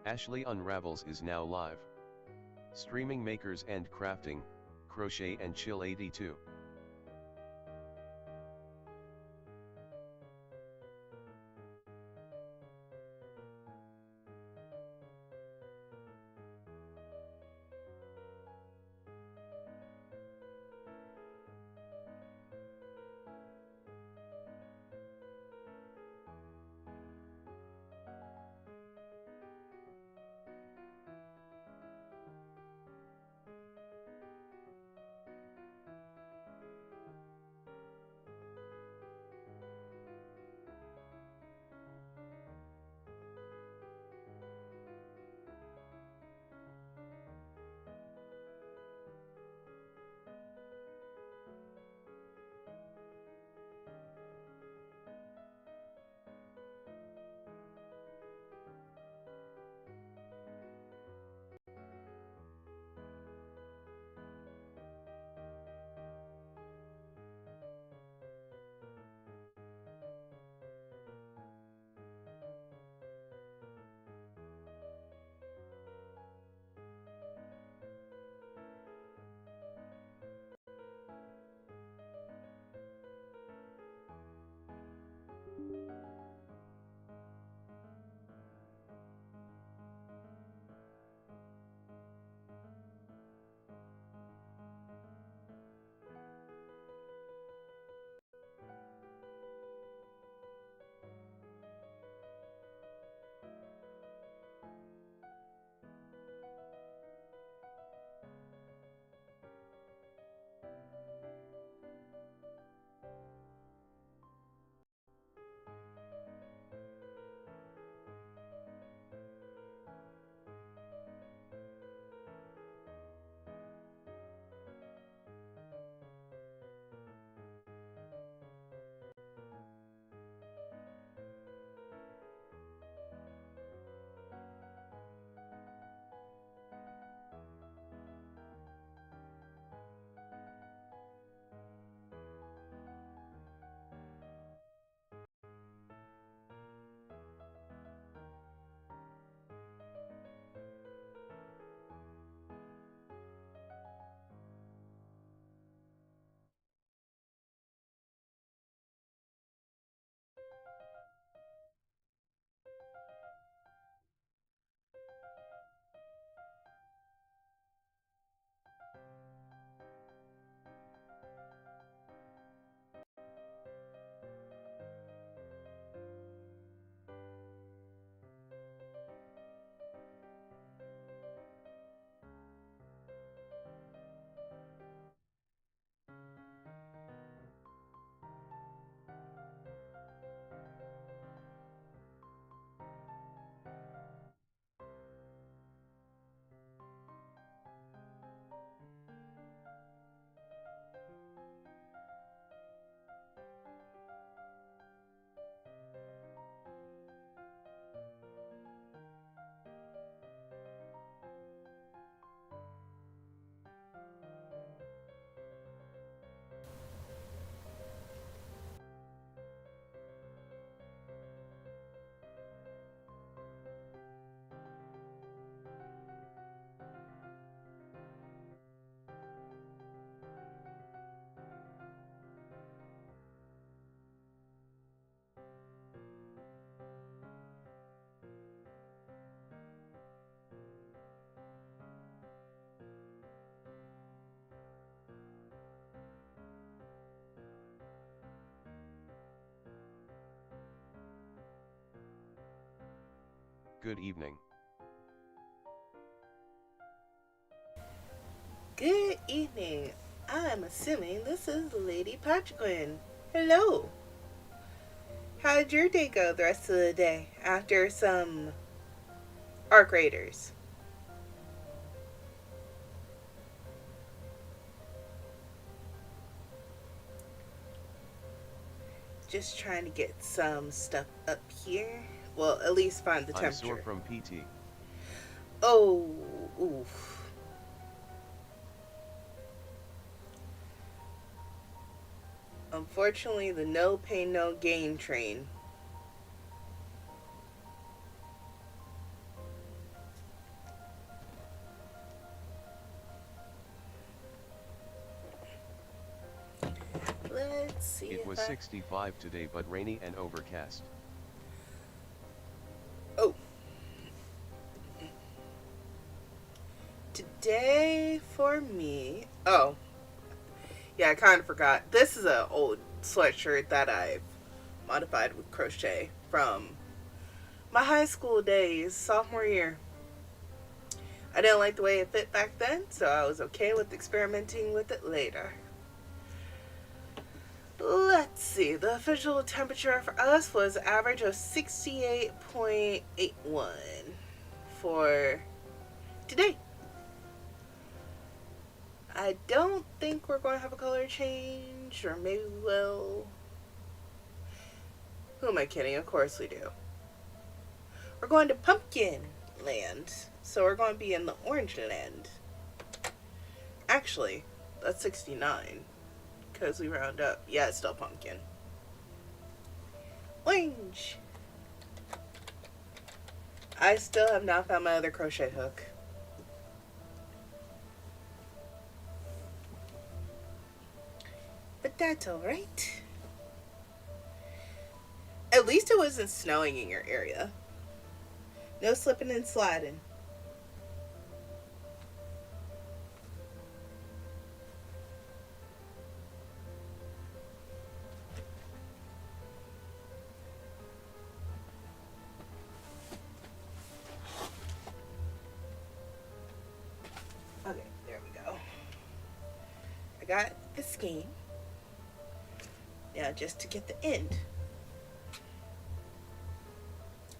Ashley Unravels is now live. Streaming makers and crafting, Crochet and Chill 82. Good evening. Good evening. I'm assuming this is Lady Patriquin. Hello. How did your day go the rest of the day after some arc raiders? Just trying to get some stuff up here. Well, at least find the I'm sore temperature. from PT. Oh, oof. Unfortunately, the no pain, no gain train Let's see It if was 65 today but rainy and overcast. Oh. Today for me... Oh. Yeah, I kind of forgot. This is an old sweatshirt that I've modified with crochet from my high school days, sophomore year. I didn't like the way it fit back then, so I was okay with experimenting with it later. Let's see. The official temperature for us was an average of 68.81 for today. I don't think we're going to have a color change, or maybe we will. Who am I kidding? Of course we do. We're going to pumpkin land, so we're going to be in the orange land. Actually, that's 69, because we round up. Yeah, it's still pumpkin. Orange. I still have not found my other crochet hook. But that's alright. At least it wasn't snowing in your area. No slipping and sliding. Okay, there we go. I got the skein. Now just to get the end.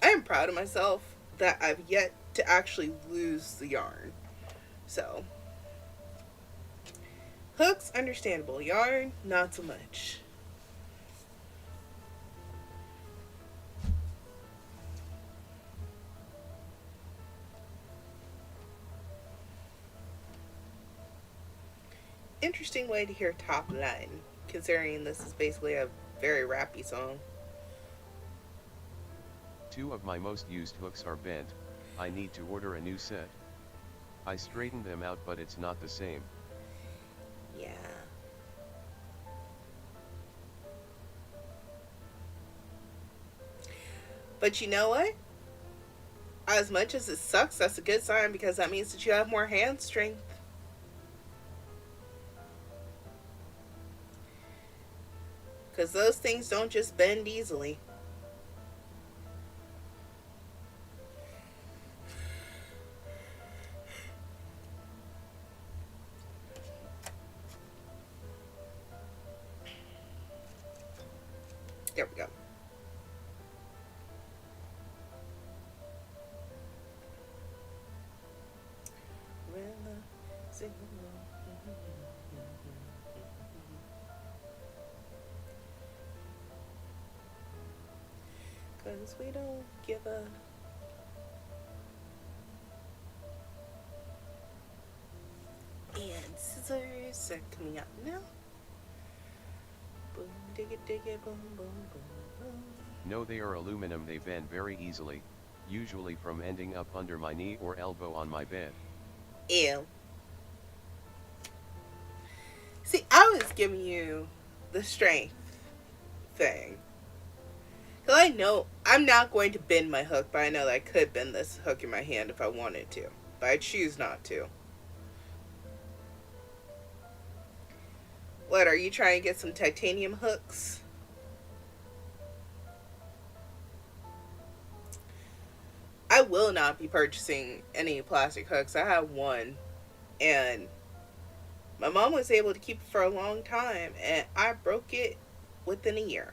I am proud of myself that I've yet to actually lose the yarn. So, hooks, understandable. Yarn, not so much. Interesting way to hear top line, considering this is basically a very rappy song. 2 of my most used hooks are bent. I need to order a new set. I straightened them out but it's not the same. Yeah. But you know what? As much as it sucks, that's a good sign, because that means that you have more hand strength. Because those things don't just bend easily. There we go. Because we don't give a... And scissors are coming out now. Boom, dig it, boom, boom, boom, boom. No, they are aluminum. They bend very easily, usually from ending up under my knee or elbow on my bed. Ew. See, I was giving you the strength thing. Because I know I'm not going to bend my hook, but I know that I could bend this hook in my hand if I wanted to. But I choose not to. What, are you trying to get some titanium hooks? I will not be purchasing any plastic hooks. I have one, and my mom was able to keep it for a long time, and I broke it within a year.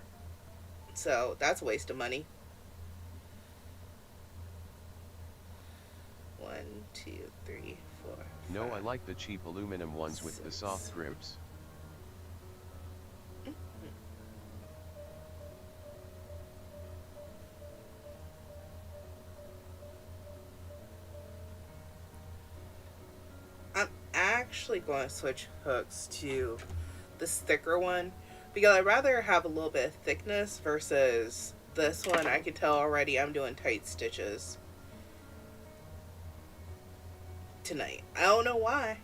So that's a waste of money. 1, 2, 3, 4. No, I like the cheap aluminum ones with the soft grips. I'm actually going to switch hooks to this thicker one, because I'd rather have a little bit of thickness versus this one. I can tell already I'm doing tight stitches tonight. I don't know why.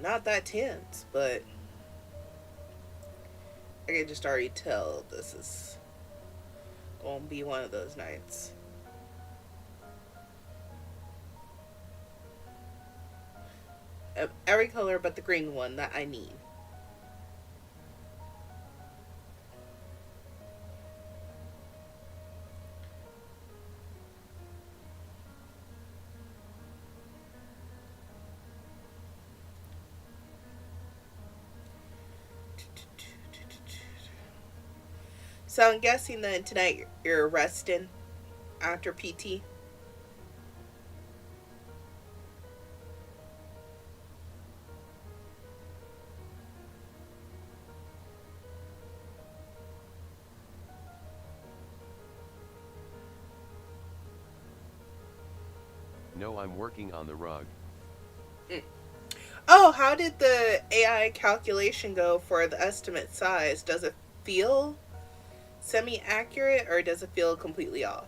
Not that tense, but I can just already tell this is gonna be one of those nights. Every color but the green one that I need. So I'm guessing then tonight you're resting after PT. No, I'm working on the rug. Mm. Oh, how did the AI calculation go for the estimate size? Does it feel semi-accurate or does it feel completely off?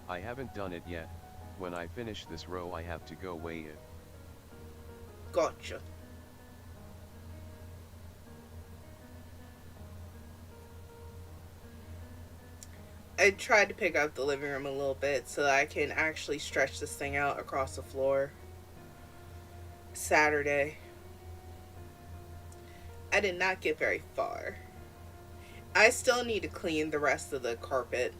I haven't done it yet. When I finish this row I have to go weigh it. Gotcha. I tried to pick up the living room a little bit so that I can actually stretch this thing out across the floor. Saturday. I did not get very far. I still need to clean the rest of the carpet.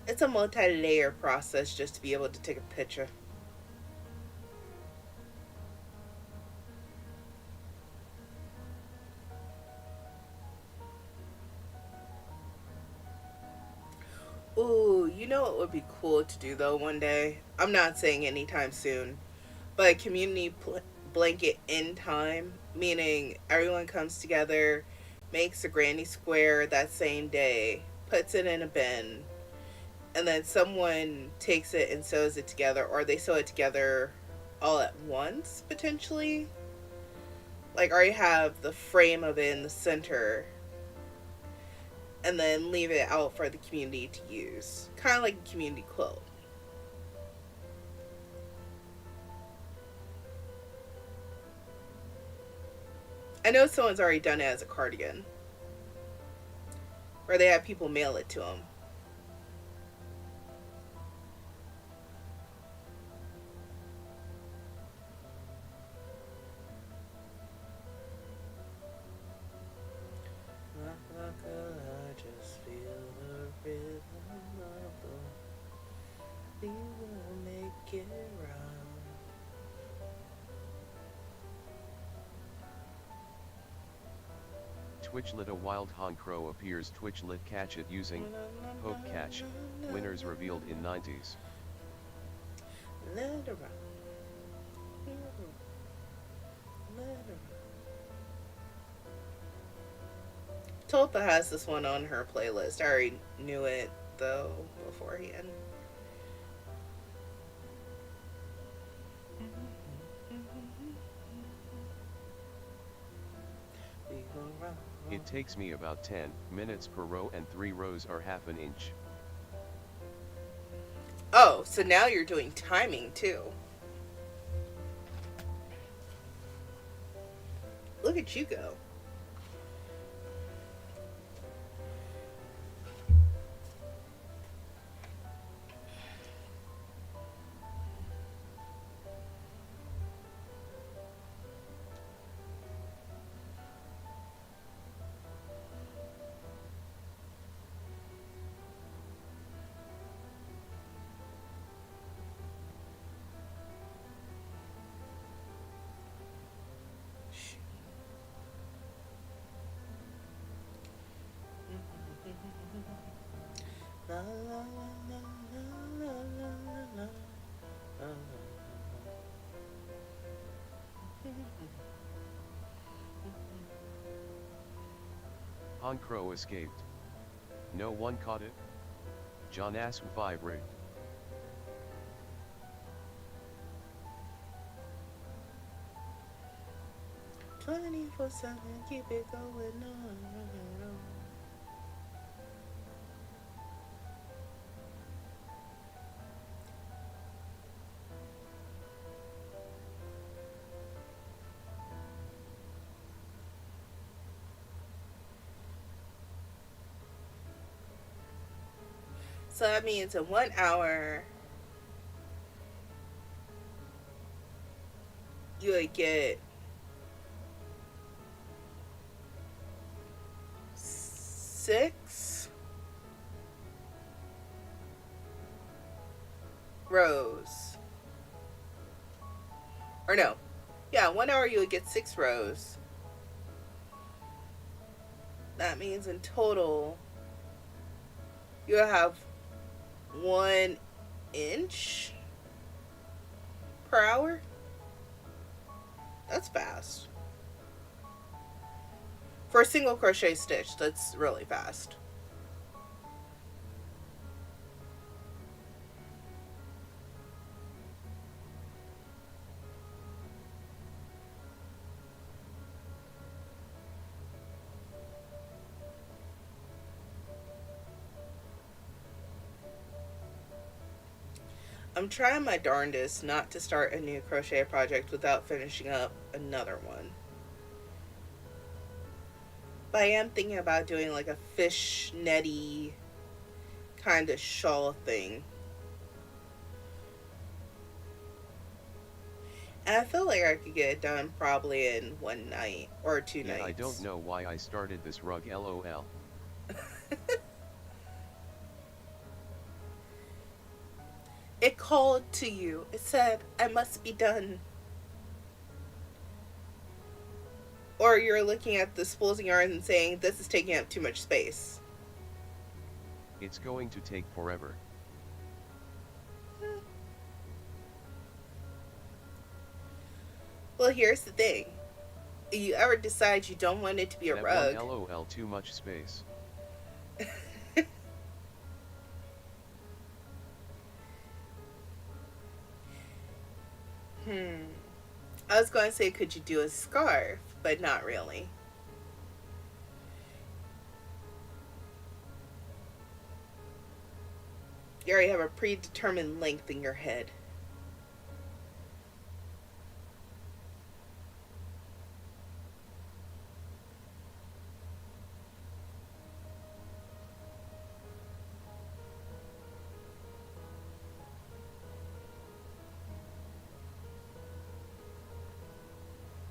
It's a multi-layer process just to be able to take a picture. Ooh, you know what would be cool to do though one day? I'm not saying anytime soon, but community blanket in time, meaning everyone comes together, makes a granny square that same day, puts it in a bin, and then someone takes it and sews it together, or they sew it together all at once, potentially. Like, already have the frame of it in the center, and then leave it out for the community to use. Kind of like a community quilt. I know someone's already done it as a cardigan, where they have people mail it to them. I just feel the rhythm of the we will make it right. Twitch lit a wild honk crow appears. Twitch lit catch it using poke catch. Winners revealed in 90s. Let her rock. Let her rock. Tulpa has this one on her playlist. I already knew it though beforehand. It takes me about 10 minutes per row and 3 rows are half an inch. Oh, so now you're doing timing too. Look at you go. La, la, la, la, la, la, la, la. Honk crow escaped. No one caught it? John Asm 5 rig. 24/7, keep it going on. So that means in 1 hour, you would get 6 rows. Or no. Yeah, 1 hour you would get 6 rows. That means in total, you'll have 1 inch per hour. That's fast. For a single crochet stitch, that's really fast. I'm trying my darndest not to start a new crochet project without finishing up another one. But I am thinking about doing like a fish netty kind of shawl thing. And I feel like I could get it done probably in 1 night or 2 nights. I don't know why I started this rug, lol. It called to you. It said, I must be done. Or you're looking at the spools and yarns and saying, this is taking up too much space. It's going to take forever. Well, here's the thing. If you ever decide you don't want it to be a that rug. One, lol, too much space. I was going to say, could you do a scarf? But not really. You already have a predetermined length in your head.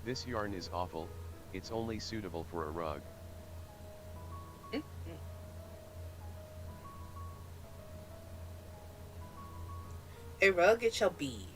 This yarn is awful, it's only suitable for a rug. A rug it shall be.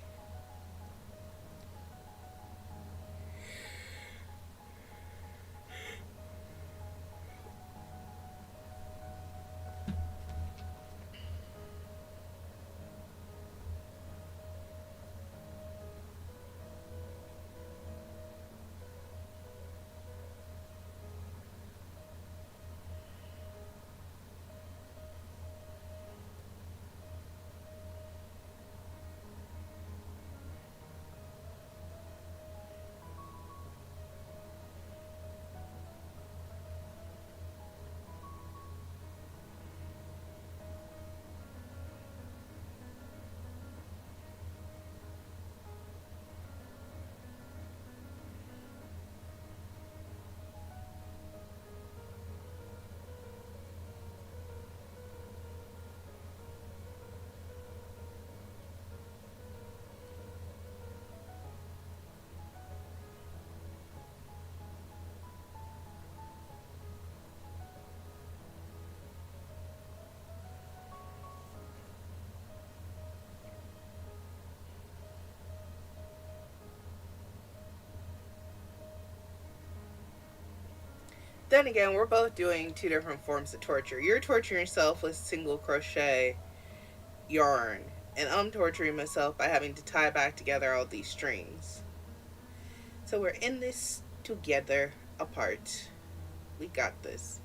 Then again, we're both doing 2 different forms of torture. You're torturing yourself with single crochet yarn, and I'm torturing myself by having to tie back together all these strings. So we're in this together, apart. We got this.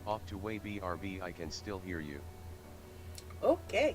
Off to way BRB, I can still hear you. Okay.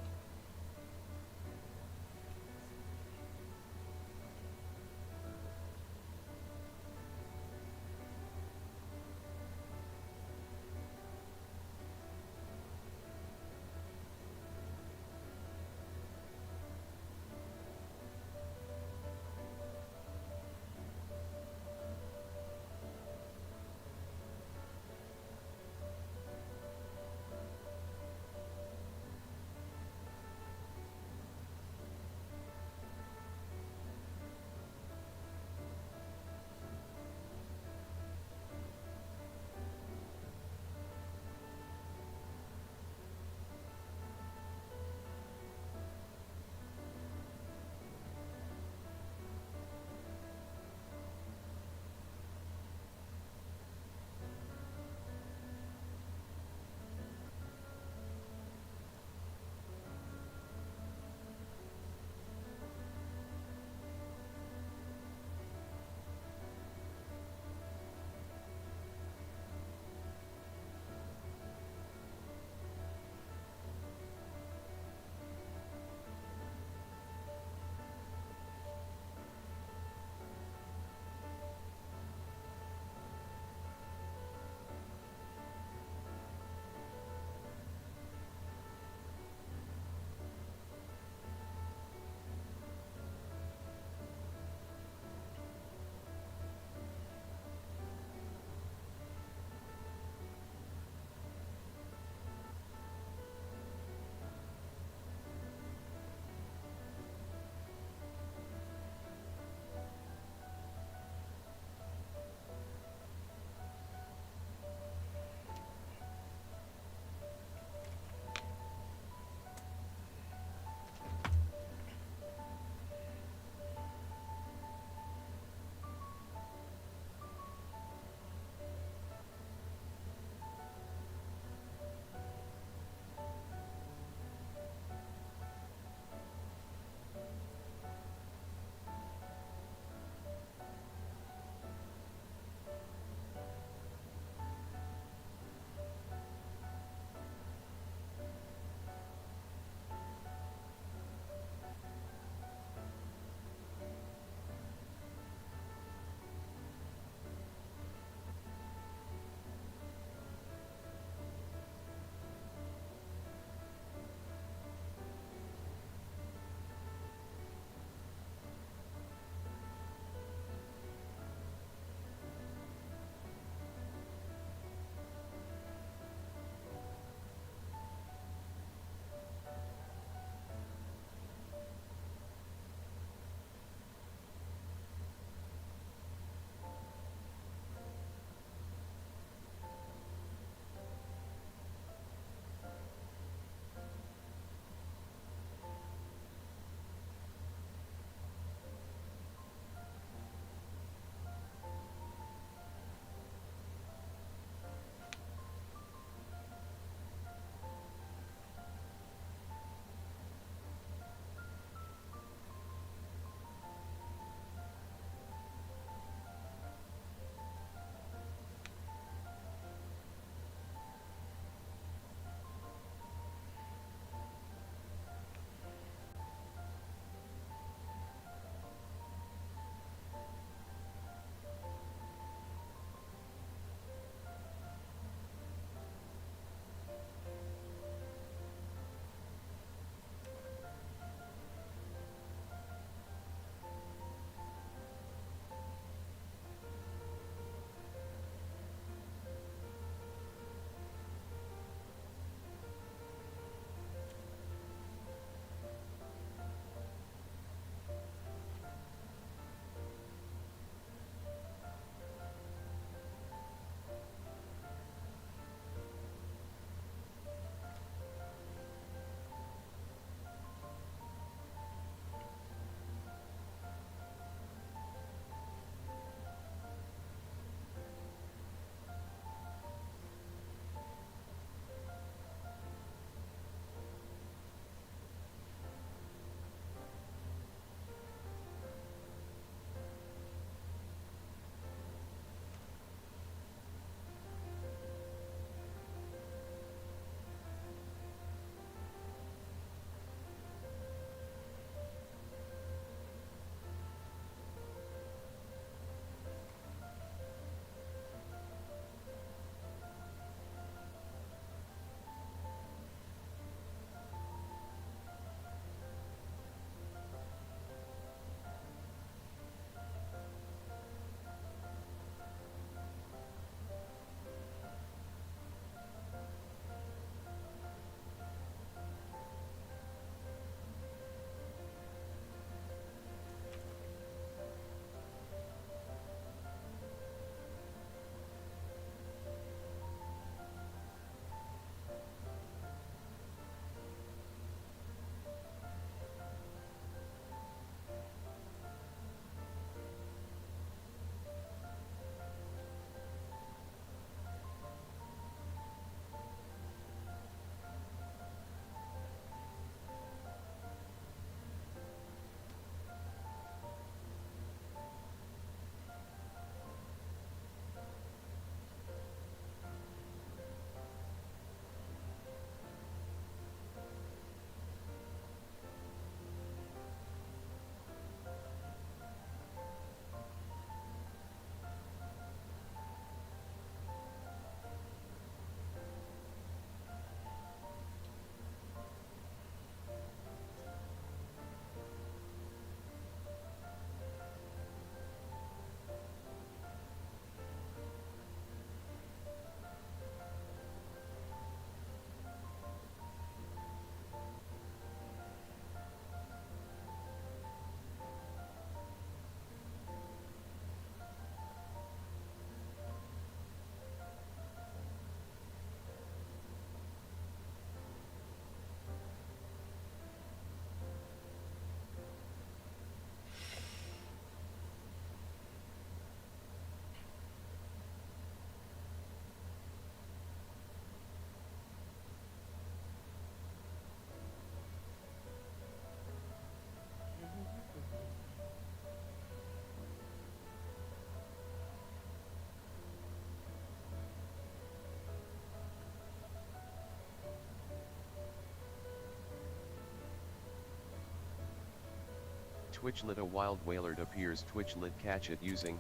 Twitchlet, a wild whalerd appears. Twitchlet, catch it using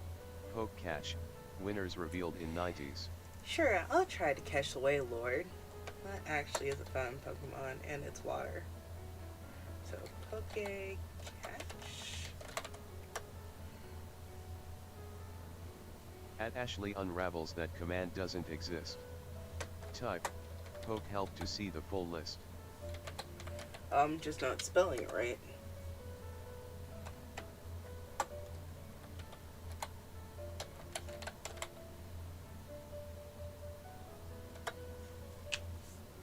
poke catch. Winners revealed in 90s. Sure, I'll try to catch the Wailord. That actually is a fun Pokemon, and it's water. So, poke catch. At Ashley unravels that command doesn't exist. Type poke help to see the full list. I'm just not spelling it right.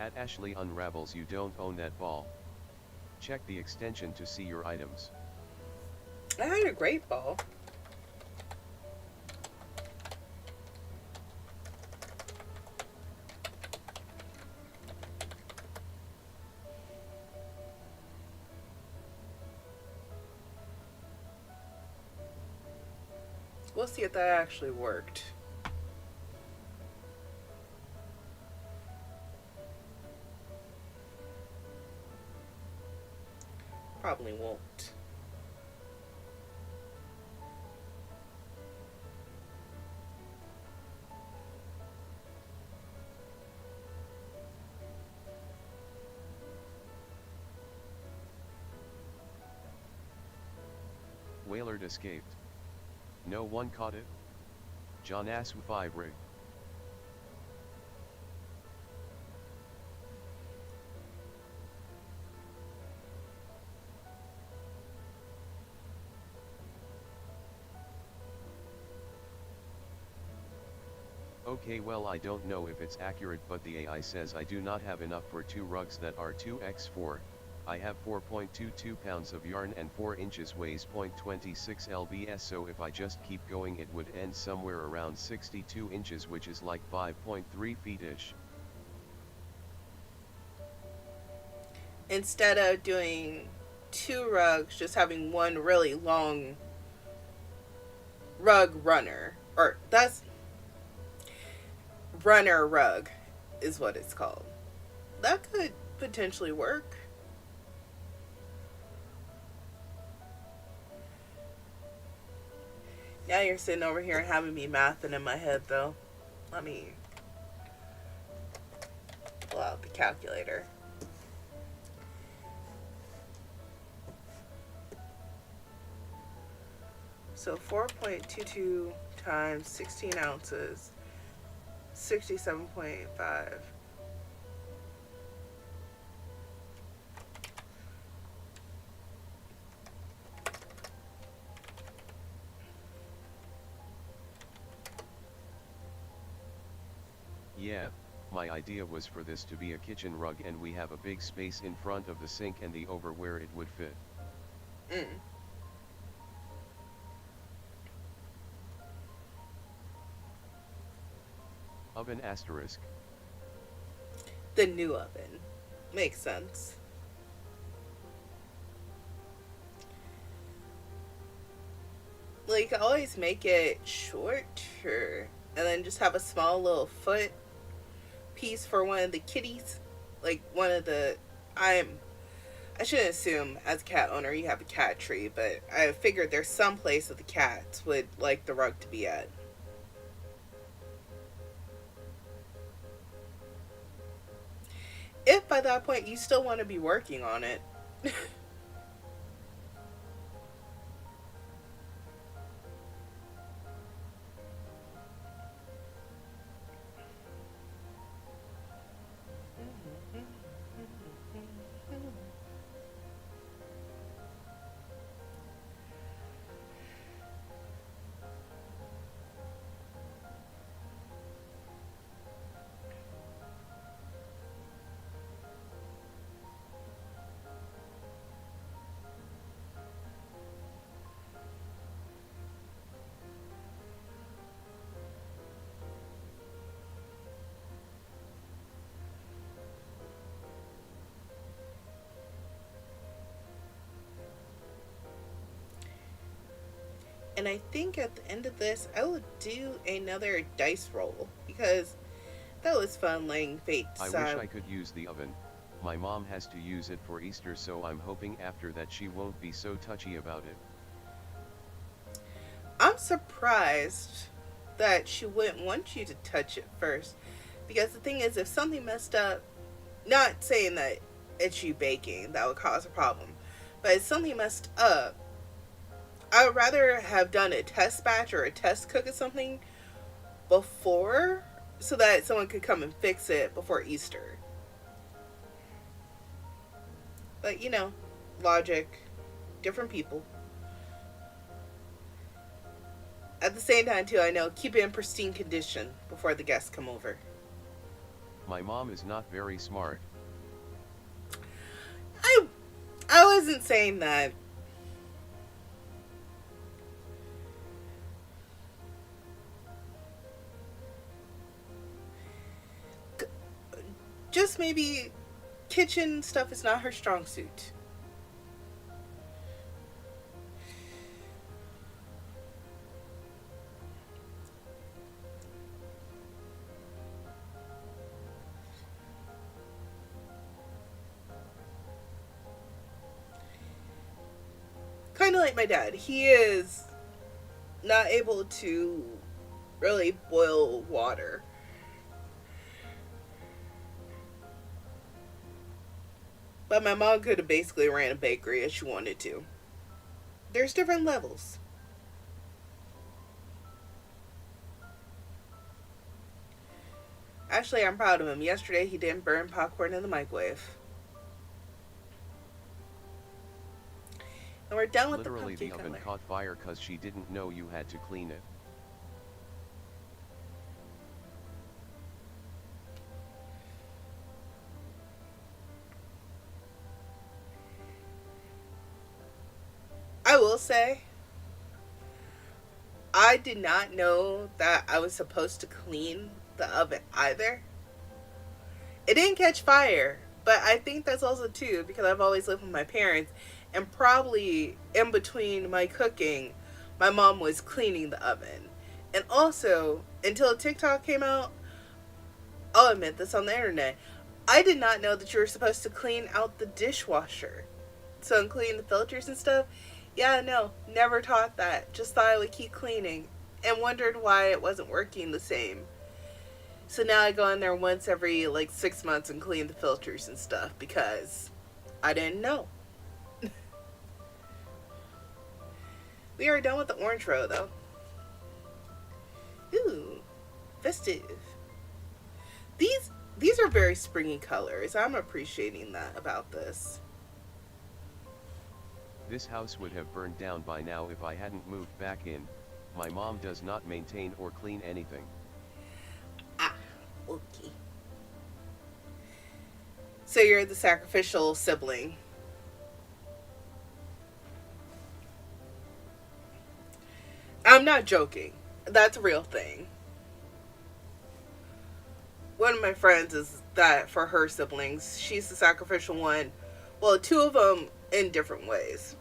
At Ashley unravels, you don't own that ball. Check the extension to see your items. I had a great ball. We'll see if that actually worked. Probably won't. Whalerd escaped. No one caught it? John Asu 5 rig. Okay, well, I don't know if it's accurate, but the AI says I do not have enough for 2 rugs that are 2x4. I have 4.22 pounds of yarn and 4 inches weighs 0.26 lbs, so if I just keep going it would end somewhere around 62 inches, which is like 5.3 feet-ish. Instead of doing 2 rugs, just having one really long rug runner. Or that's runner rug is what it's called. That could potentially work. Now you're sitting over here having me mathing in my head, though. Let me pull out the calculator. So 4.22 times 16 ounces, 67.5. Yeah, my idea was for this to be a kitchen rug, and we have a big space in front of the sink and the over where it would fit. Oven asterisk. The new oven. Makes sense. Like, always make it shorter and then just have a small little foot piece for one of the kitties. Like, one of the... I shouldn't assume as a cat owner you have a cat tree, but I figured there's some place that the cats would like the rug to be at. If by that point you still want to be working on it. And I think at the end of this, I will do another dice roll because that was fun laying fate I aside. wish I could use the oven. My mom has to use it for Easter, so I'm hoping after that she won't be so touchy about it. surprised that she wouldn't want you to touch it first. Because the thing is, if something messed up, not saying that it's you baking that would cause a problem, but if something messed up, I would rather have done a test batch or a test cook of something before so that someone could come and fix it before Easter. But, you know, logic, different people. At the same time, too, I know, keep it in pristine condition before the guests come over. My mom is not very smart. I wasn't saying that. Just maybe kitchen stuff is not her strong suit. Kind of like my dad. He is not able to really boil water. But my mom could have basically ran a bakery if she wanted to. There's different levels. Actually, I'm proud of him. Yesterday, he didn't burn popcorn in the microwave. And we're done with Literally, the the pumpkin oven color. caught fire cause she didn't know you had to clean it. I will say, I did not know that I was supposed to clean the oven either. It didn't catch fire, but I think that's also too because I've always lived with my parents, and probably in between my cooking, my mom was cleaning the oven. And also, until TikTok came out, I'll admit this on the internet, I did not know that you were supposed to clean out the dishwasher. So including the filters and stuff. Yeah, no, never taught that. Just thought I would keep cleaning and wondered why it wasn't working the same. So now I go in there once every 6 months and clean the filters and stuff because I didn't know. We are done with the orange row though. Ooh, festive. These are very springy colors. I'm appreciating that about this. This house would have burned down by now if I hadn't moved back in. My mom does not maintain or clean anything. Ah, okay. So you're the sacrificial sibling. I'm not joking. That's a real thing. One of my friends is that for her siblings. She's the sacrificial one. Well, two of them in different ways.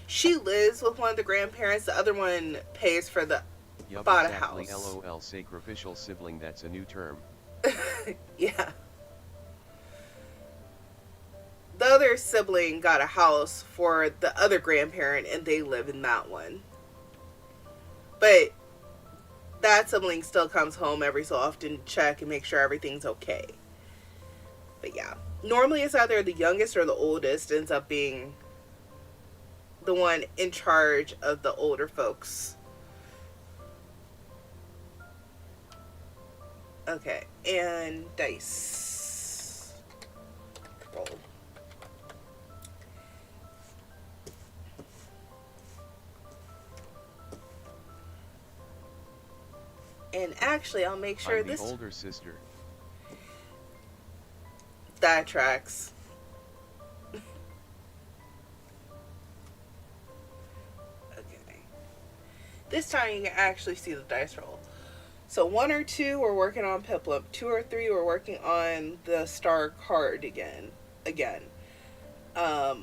She lives with one of the grandparents. The other one pays for the Yup, bought exactly. a house. LOL, sacrificial sibling, that's a new term. Yeah. The other sibling got a house for the other grandparent and they live in that one. But that sibling still comes home every so often to check and make sure everything's okay. But yeah. Normally it's either the youngest or the oldest ends up being the one in charge of the older folks. Okay, and dice. Roll. And actually, I'll make sure I'm this... the older sister. That tracks. Okay. This time you can actually see the dice roll. So 1 or 2 we're working on Piplup. 2 or 3 we're working on the star card again. 5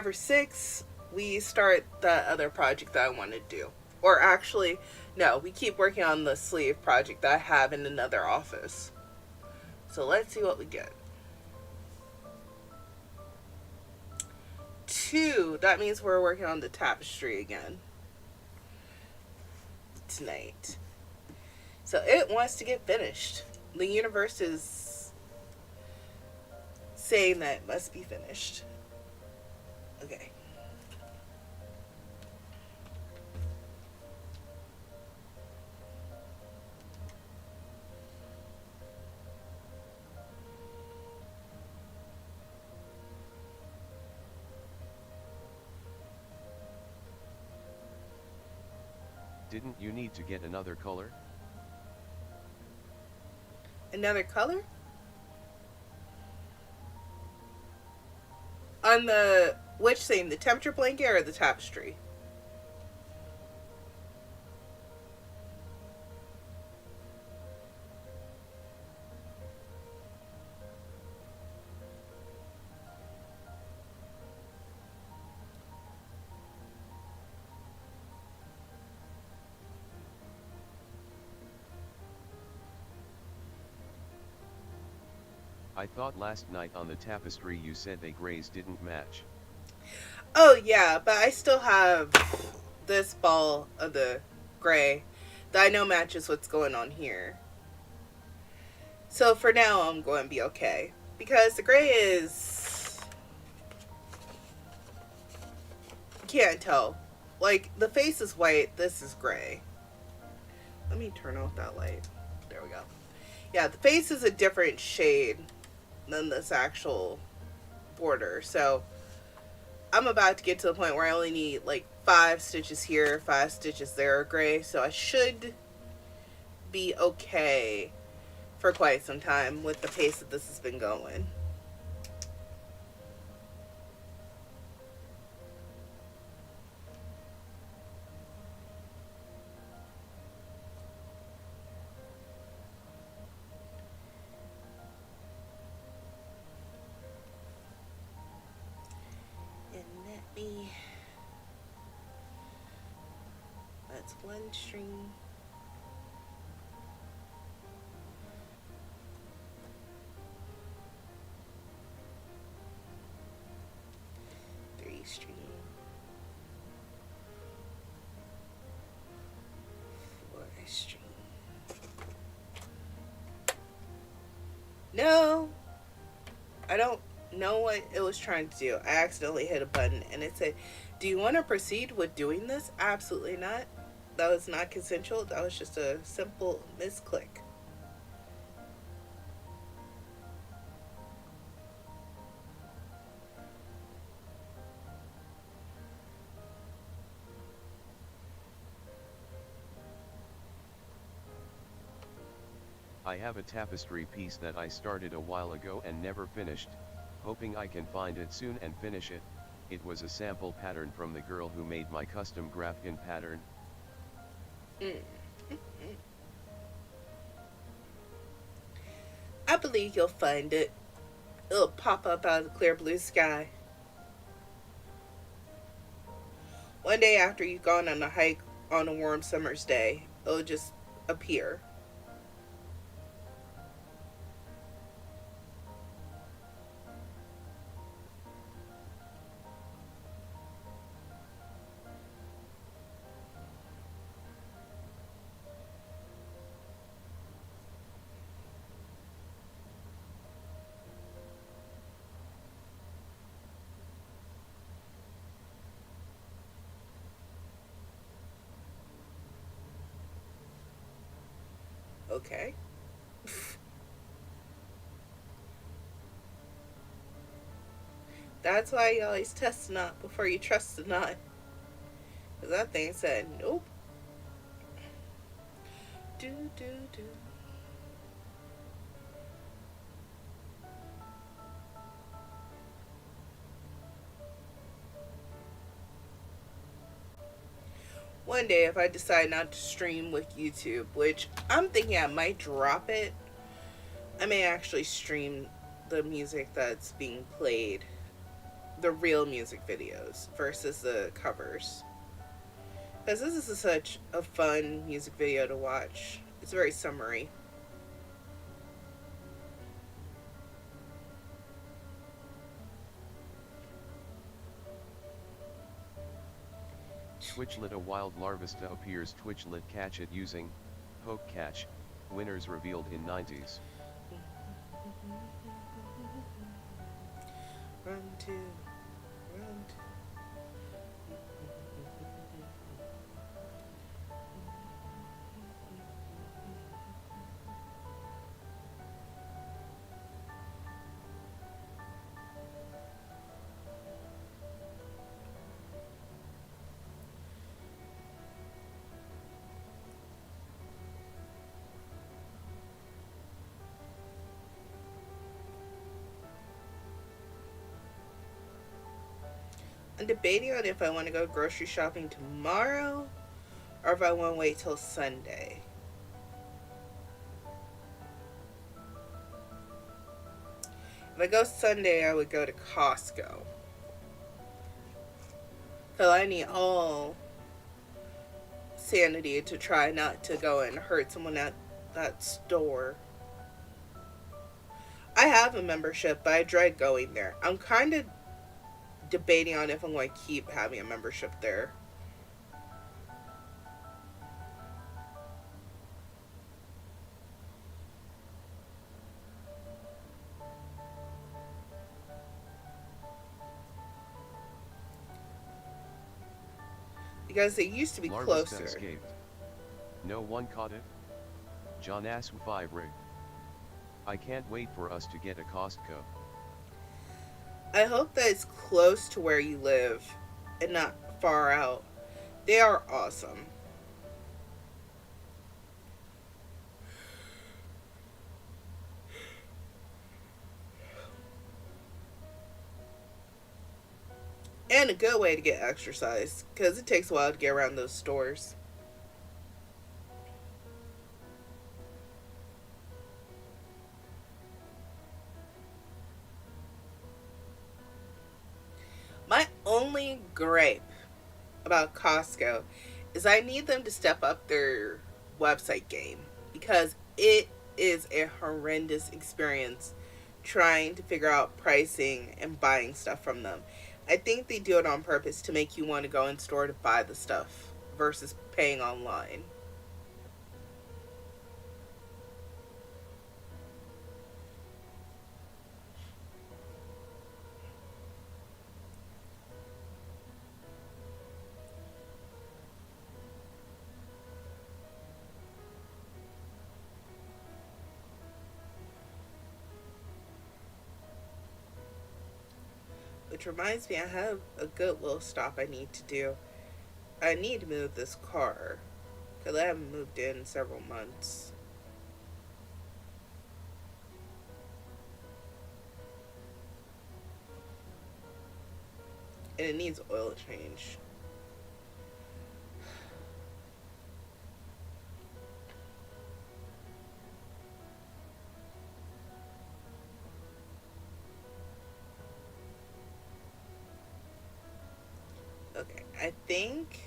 or 6 we start the other project that I want to do. Or actually, no, we keep working on the sleeve project that I have in another office. So let's see what we get. 2, that means we're working on the tapestry again. tonight. So it wants to get finished. The universe is saying that it must be finished. Okay. Didn't you need to get another color? Another color? On the, which thing? The temperature blanket or the tapestry? I thought last night on the tapestry you said the grays didn't match. Oh yeah, but I still have this ball of the gray that I know matches what's going on here. So for now, I'm going to be okay. Because the gray is... You can't tell. Like, the face is white, this is gray. Let me turn off that light. There we go. Yeah, the face is a different shade than this actual border. So I'm about to get to the point where I only need like 5 stitches here, 5 stitches there are gray. So I should be okay for quite some time with the pace that this has been going. And let me... That's one string. String, 4 string. No, I don't know what it was trying to do. I accidentally hit a button and it said, "Do you want to proceed with doing this?" Absolutely not. That was not consensual. That was just a simple misclick. I have a tapestry piece that I started a while ago and never finished, hoping I can find it soon and finish it. It was a sample pattern from the girl who made my custom grafkin pattern. I believe you'll find it. It'll pop up out of the clear blue sky. One day after you've gone on a hike on a warm summer's day, it'll just appear. Okay. That's why you always test the knot before you trust the knot. Because that thing said, nope. Do, do, do. One day, if I decide not to stream with YouTube, which I'm thinking I might drop it, I may actually stream the music that's being played, the real music videos versus the covers. Because this is such a fun music video to watch. It's very summery. Twitchlet, a wild larvista appears. Twitchlet, catch it using hook catch. Winners revealed in 90s. Run to, run to. I'm debating on if I want to go grocery shopping tomorrow or if I want to wait till Sunday. If I go Sunday, I would go to Costco. Because I need all sanity to try not to go and hurt someone at that store. I have a membership, but I dread going there. I'm kind of debating on if I'm going to keep having a membership there. Because they used to be Larvista closer. escaped. No one caught it? John Asu 5 rig. I can't wait for us to get a Costco. I hope that it's close to where you live and not far out. They are awesome. And a good way to get exercise, because it takes a while to get around those stores. My only gripe about Costco is I need them to step up their website game, because it is a horrendous experience trying to figure out pricing and buying stuff from them. I think they do it on purpose to make you want to go in store to buy the stuff versus paying online. Which reminds me, I have a good little stop I need to do. I need to move this car, because I haven't moved in several months. And it needs oil change. Okay, I think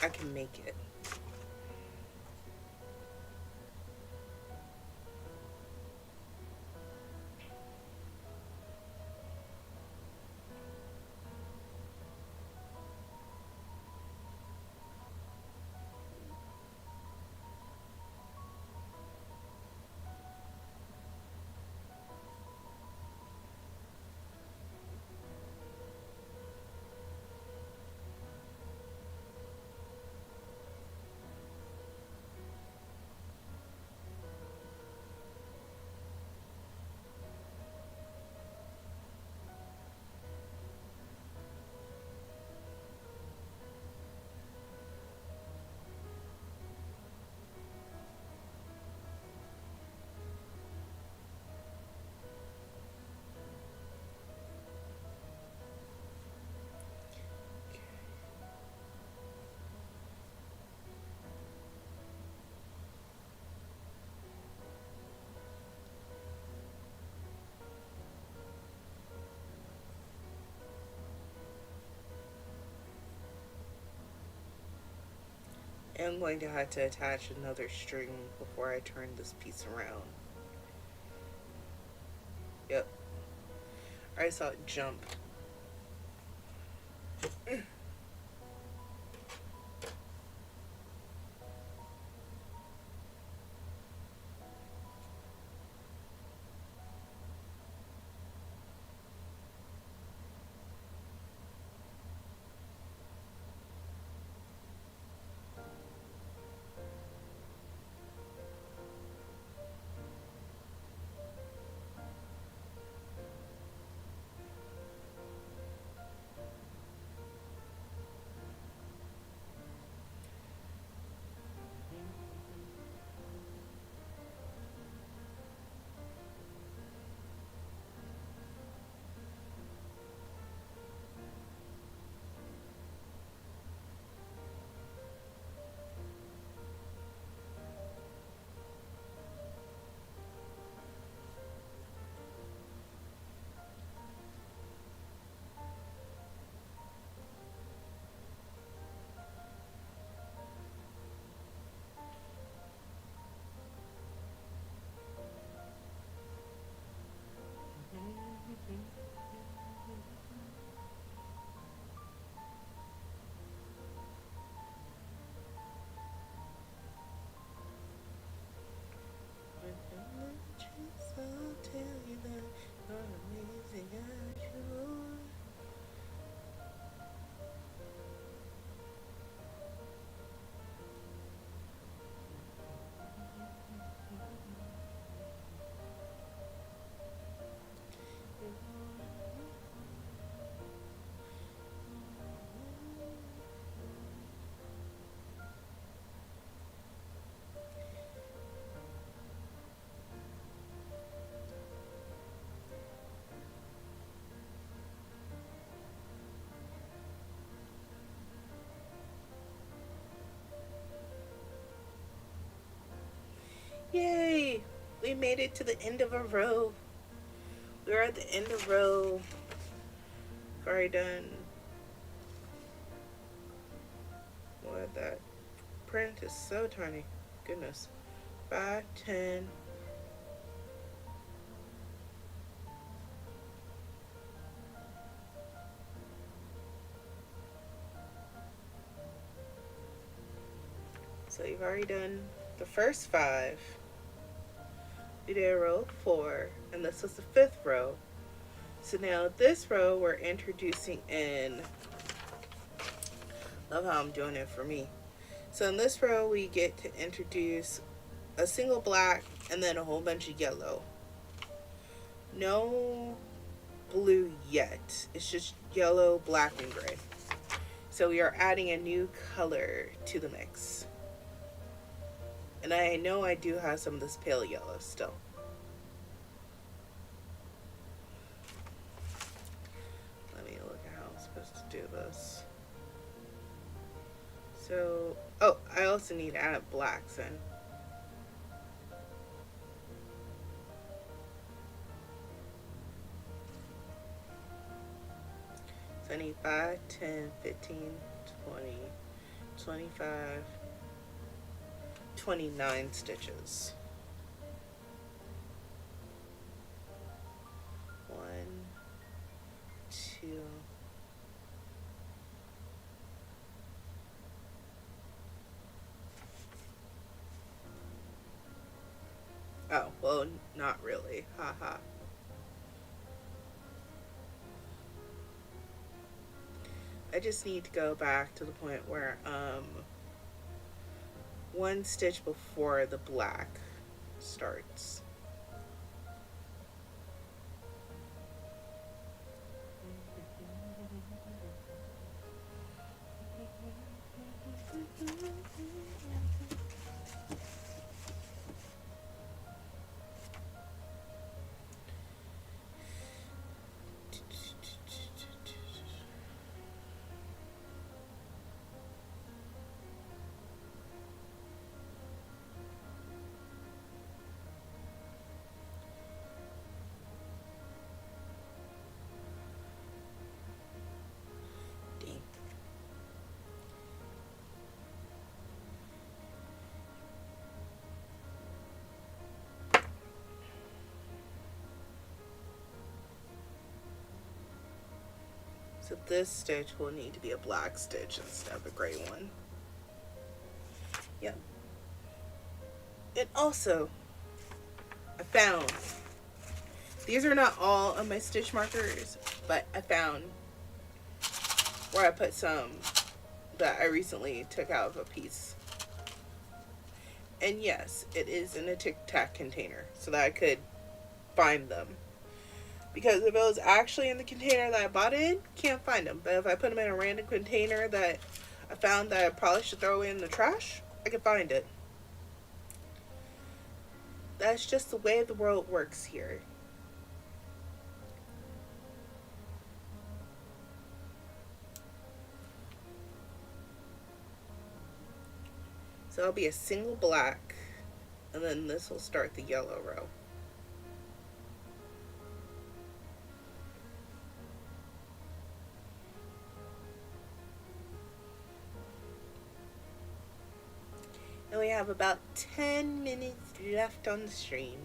I can make it. I'm going to have to attach another string before I turn this piece around. Yep. I saw it jump. Yay! We made it to the end of a row. We're at the end of row. Already done. What, that print is so tiny. Goodness. 5, 10. So you've already done the first 5. We did row 4, and this was the 5th row. So now this row we're introducing in, love how I'm doing it for me. So in this row we get to introduce a single black and then a whole bunch of yellow. No blue yet. It's just yellow, black, and gray. So we are adding a new color to the mix. And I know I do have some of this pale yellow still. Let me look at how I'm supposed to do this. So, oh, I also need to add blacks in. So I need 5, 10, 15, 20, 25, 29 stitches. 1, 2, oh, well, not really. Haha. I just need to go back to the point where one stitch before the black starts. So this stitch will need to be a black stitch instead of a gray one. Yep. And also, I found, these are not all of my stitch markers, but I found where I put some that I recently took out of a piece. And yes, it is in a Tic Tac container so that I could find them. Because if it was actually in the container that I bought it in, can't find them. But if I put them in a random container that I found that I probably should throw away in the trash, I can find it. That's just the way the world works here. So it'll be a single black, and then this will start the yellow row. And we have about 10 minutes left on the stream.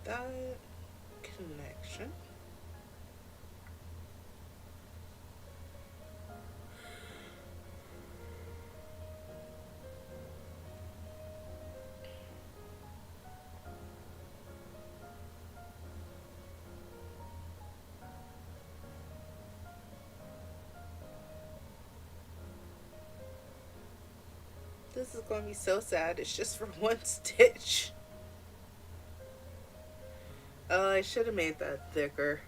That connection. this is going to be so sad. It's just for one stitch. Oh, I should have made that thicker.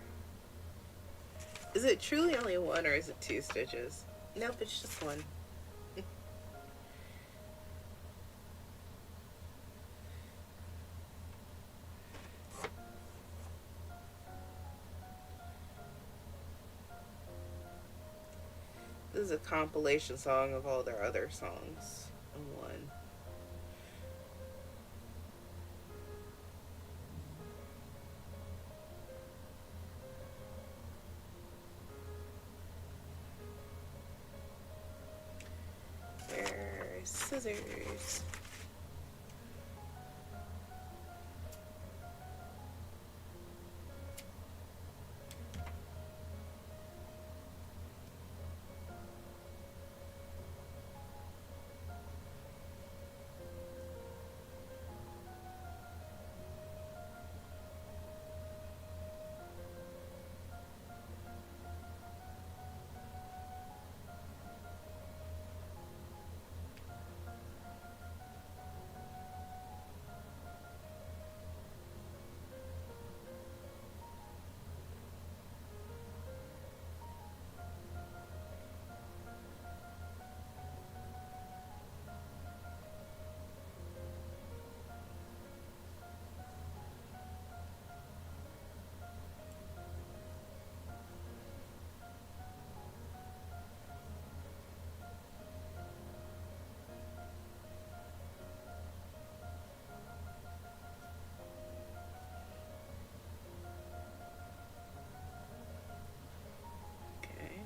Is it truly only one or is it 2 stitches? Nope, it's just one. This is a compilation song of all their other songs in one. Where's scissors? Okay.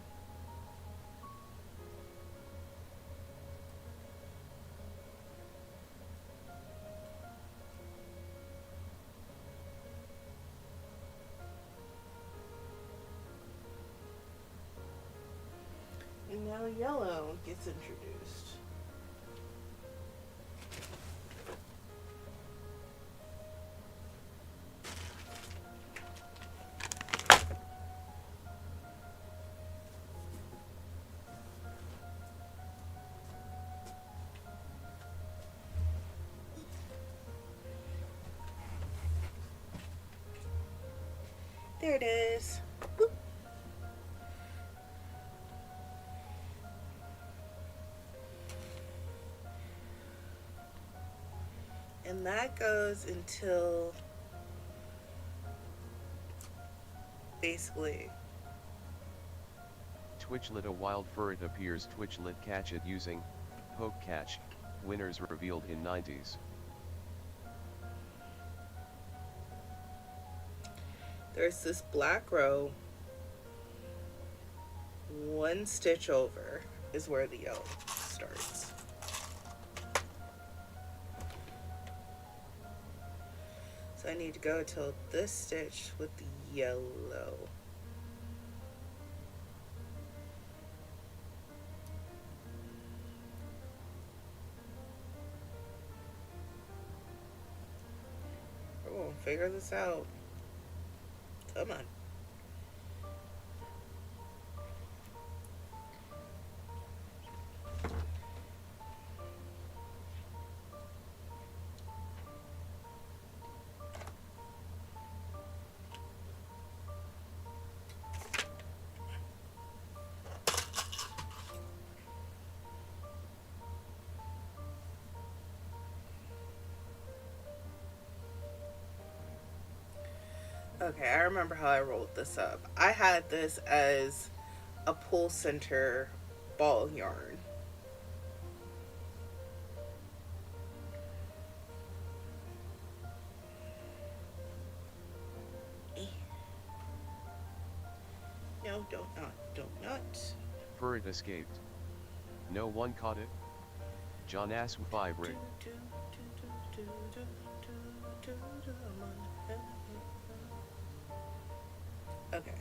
And now yellow gets introduced. There it is. Boop. And that goes until basically Twitchlet a wild fur it appears Twitchlet catch it using poke catch, winners revealed in 90s. there's this black row. 1 stitch over is where the yellow starts. So I need to go till this stitch with the yellow. We're gonna figure this out. Come on. Okay, I remember how I rolled this up. I had this as a pull center ball yarn. No, don't not. Fur it escaped. No one caught it. John Asw 5 rig. Okay.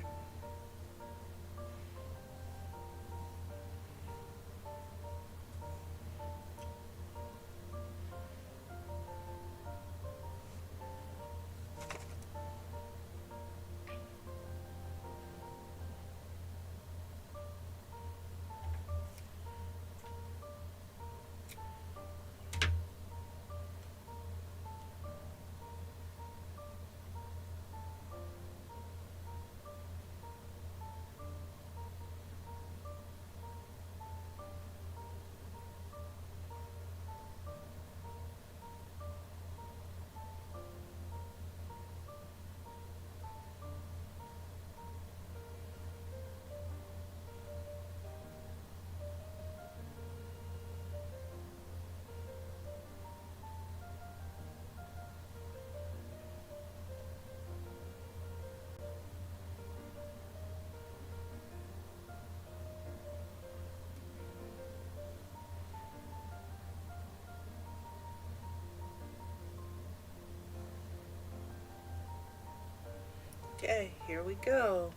Okay, here we go.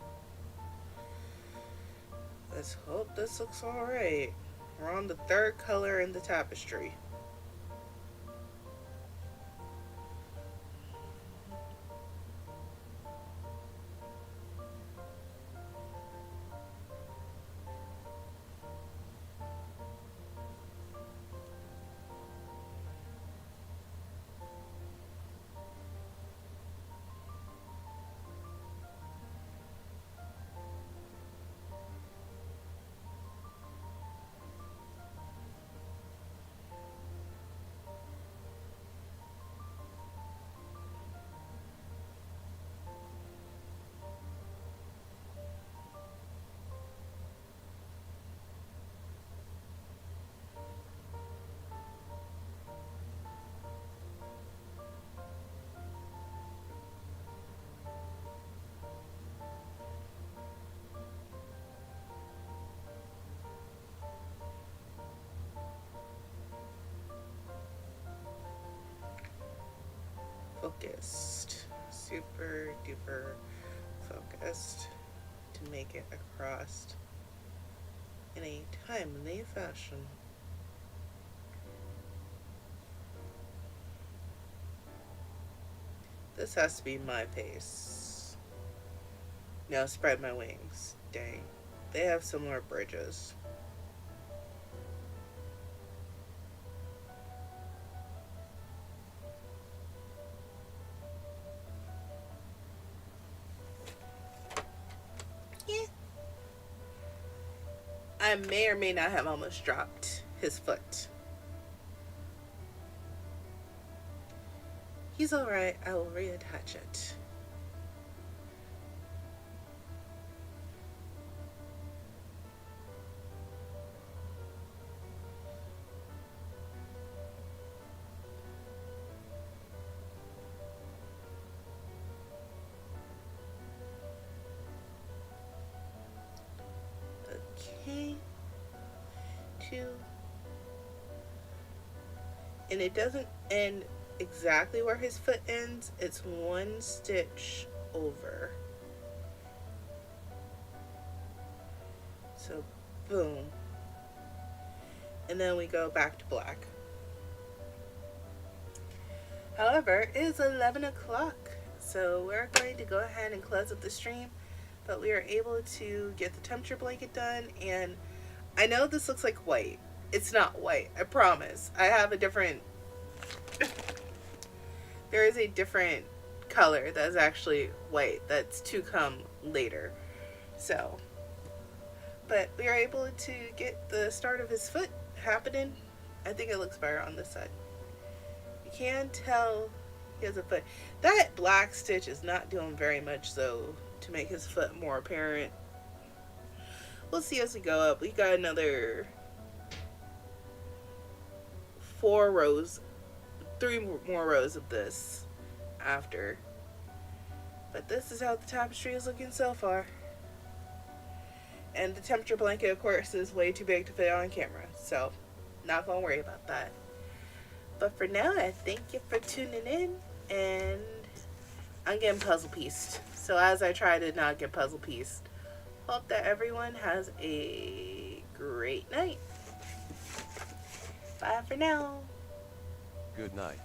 Let's hope this looks alright. We're on the third color in the tapestry. Focused. Super duper focused to make it across in a timely fashion. This has to be my pace. Now spread my wings. Dang. They have similar bridges. Yeah. I may or may not have almost dropped his foot. He's alright. I will reattach it. Okay. 2. And it doesn't end exactly where his foot ends. It's 1 stitch over. So, boom. And then we go back to black. However, it is 11 o'clock, so we're going to go ahead and close up the stream. But we are able to get the temperature blanket done, and I know this looks like white. It's not white, I promise. I have a different... there is a different color that's actually white that's to come later. So, but we are able to get the start of his foot happening. I think it looks better on this side. You can tell he has a foot. That black stitch is not doing very much though to make his foot more apparent. We'll see as we go up. We got another 4 rows, 3 more rows of this after. But this is how the tapestry is looking so far. And the temperature blanket, of course, is way too big to fit on camera, so not gonna worry about that. But for now, I thank you for tuning in, and I'm getting puzzle pieced. So as I try to not get puzzle pieced, hope that everyone has a great night. Bye for now. Good night.